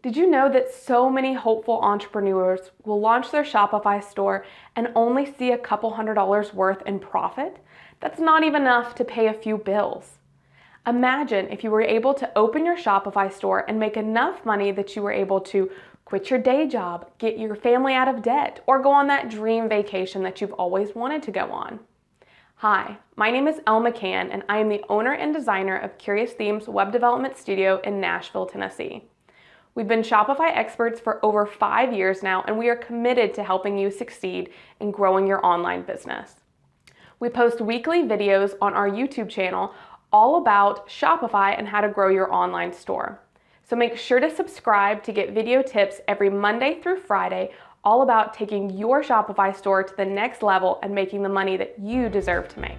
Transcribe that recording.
Did you know that so many hopeful entrepreneurs will launch their Shopify store and only see a couple $100s worth in profit? That's not even enough to pay a few bills. Imagine if you were able to open your Shopify store and make enough money that you were able to quit your day job, get your family out of debt, or go on that dream vacation that you've always wanted to go on. Hi, my name is Elle McCann, and I am the owner and designer of Curious Themes Web Development Studio in Nashville, Tennessee. We've been Shopify experts for over 5 years now, and we are committed to helping you succeed in growing your online business. We post weekly videos on our YouTube channel all about Shopify and how to grow your online store. So make sure to subscribe to get video tips every Monday through Friday, all about taking your Shopify store to the next level and making the money that you deserve to make.